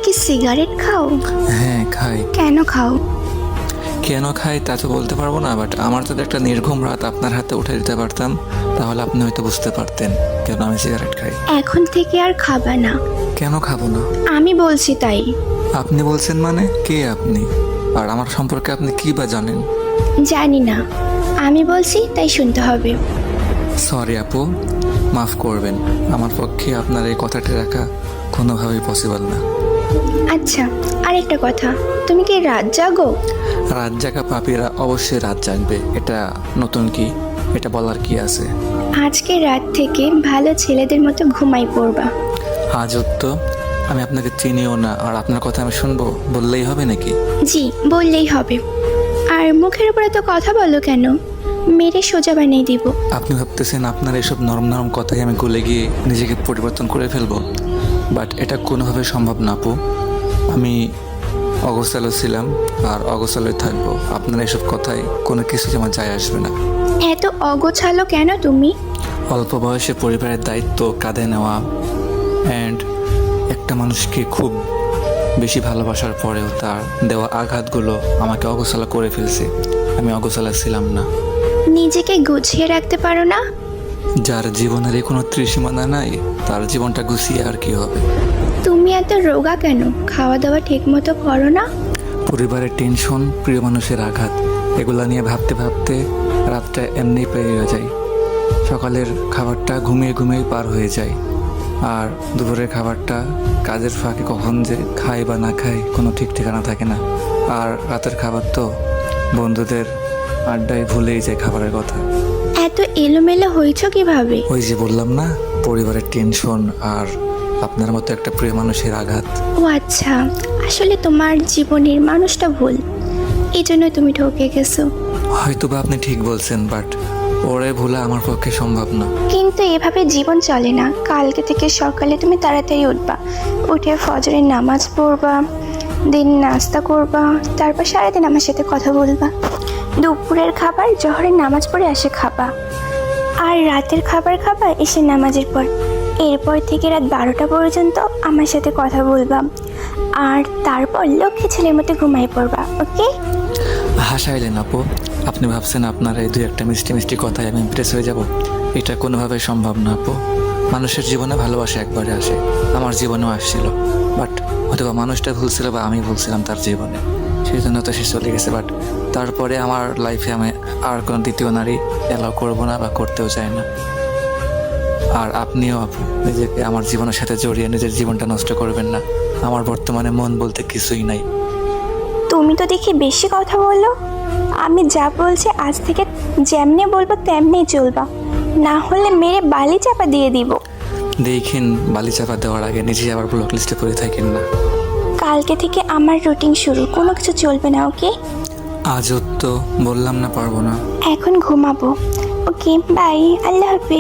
কি সিগারেট খাও? হ্যাঁ খাই। কেন খাও? কেন খাই তা তো বলতে পারবো না, বাট আমার যদি একটা নির্ঘুম রাত আপনার হাতে উঠে দিতে পারতাম তাহলে আপনি হয়তো বুঝতে পারতেন কেন আমি সিগারেট খাই। এখন থেকে আর খাবা না। কেন খাবো না? আমি বলছি তাই। আপনি বলছেন মানে? কে আপনি? আর আমার সম্পর্কে আপনি কি বা জানেন? জানি না, আমি বলছি তাই শুনতে হবে। সরি আপু, মাফ করবেন, আমার পক্ষে আপনার এই কথাটি রাখা কোনোভাবেই পসিবল না। আচ্ছা, আরেকটা কথা, তুমি কি রাত জাগো? রাত জাগা পাপীরা অবশ্যই রাত জাগবে, এটা নতুন কি? এটা বলার কি আছে? আজকে রাত থেকে ভালো ছেলেদের মতো ঘুমাই পড়বা। আজও তো আমি আপনাকে চিনিও না, আর আপনার কথা আমি শুনবো বললেই হবে নাকি? জি, বললেই হবে। আর মুখের উপরে তো কথা বলো কেন? মেরে সোজা বানিয়ে দিব। আপনি ভাবতেছেন আপনার এসব নরম নরম কথাই আমি গলে গিয়ে নিজেকে পরিবর্তন করে ফেলবো, বাট এটা কোনোভাবে সম্ভব না আপু। আমি অগোছালো ছিলাম আর অগোছালোই থাকবো। আপনার এসব কথায় কোনো কিছু আমার যায় আসবে না। এত অগোছালো কেন তুমি? অল্প বয়সে পরিবারের দায়িত্ব কাঁধে নেওয়া, অ্যান্ড একটা মানুষকে খুব বেশি ভালোবাসার পরেও তার দেওয়া আঘাতগুলো আমাকে অগোছালো করে ফেলছে। আমি অগোছালো ছিলাম না। নিজেকে গুছিয়ে রাখতে পারো না? যার জীবনের কোনো ত্রিসীমানা নাই তার জীবনটা গুছিয়ে আর কি হবে? তুমি এত রোগা কেন? খাওয়া দাওয়া ঠিক মতো করো না? পরিবারের টেনশন, প্রিয় মানুষের আঘাত, এগুলা নিয়ে ভাবতে ভাবতে রাতটা এমনিই পেরিয়ে যায়। সকালের খাবারটা ঘুমিয়ে ঘুমিয়ে পার হয়ে যায়, আর দুপুরের খাবারটা কাজের ফাঁকে কখন যে খাই বা না খাই কোনো ঠিক ঠিকানা থাকে না। আর রাতের খাবার তো বন্ধুদের আড্ডায় ভুলেই যায় খাবারের কথা। এত এলোমেলো হয়েছো কিভাবে? ওই যে বললাম না, পরিবারের টেনশন আর আপনার মতো একটা প্রিয় মানুষের আঘাত। ও আচ্ছা, আসলে তোমার জীবনের মানুষটা ভুল, এই জন্য তুমি ঠকে গেছো। হয়তো বা আপনি ঠিক বলছেন, বাট ওরে ভোলা আমার পক্ষে সম্ভব না। কিন্তু এভাবে জীবন চলে না। কালকে থেকে সকালে তুমি তাড়াতাড়ি উঠবা, উঠে ফজরের নামাজ পড়বা, দিন নাস্তা করবা, তারপর সারাদিন আমার সাথে কথা বলবা। দুপুরের খাবার জোহরের নামাজ পড়ে এসে খাবা, আর রাতের খাবার খাবা এসে নামাজের পর। এরপর থেকে রাত 12টা পর্যন্ত আমার সাথে কথা বলবা, আর তারপর লক্ষ্মী ছেলের মতো ঘুমাই পড়বা। ওকে? হাসাইলেন আপু, আপনি ভাবছেন আপনার এই দুই একটা মিষ্টি মিষ্টি কথায় আমি ইমপ্রেস হয়ে যাব? এটা কোনোভাবে সম্ভব না আপু। মানুষের জীবনে ভালোবাসা একবারে আসে, আমার জীবনেও আসছিল, বাট হয়তো বা মানুষটা ভুলছিল বা আমি ভুলছিলাম তার জীবনে, সেই জন্য তো সে চলে গেছে। বাট তারপরে আমার লাইফে আমি আর কোনো দ্বিতীয় নারী অ্যালাউ করবো না বা করতেও চাই না। আর আপনিও আপু নিজেকে আমার জীবনের সাথে জড়িয়ে নিজের জীবনটা নষ্ট করবেন না। আমার বর্তমানে মন বলতে কিছুই নাই। তুমি তো দেখি বেশি কথা বলো। আমি যা বলছি আজ থেকে যেমনি বলবো তেমনি চলবা, না হলে মেরে বালি চাপা দিয়ে দিব। দেখেন, বালি চাপা দেওয়ার আগে নিজে আবার ব্লক লিস্টে পড়ে থাকেন না। কালকে থেকে আমার রুটিন শুরু, কোনো কিছু চলবে না। ওকে? আজও তো বললাম না পারবো না। এখন ঘুমাবো। ওকে, বাই, আল্লাহ হাফিজ।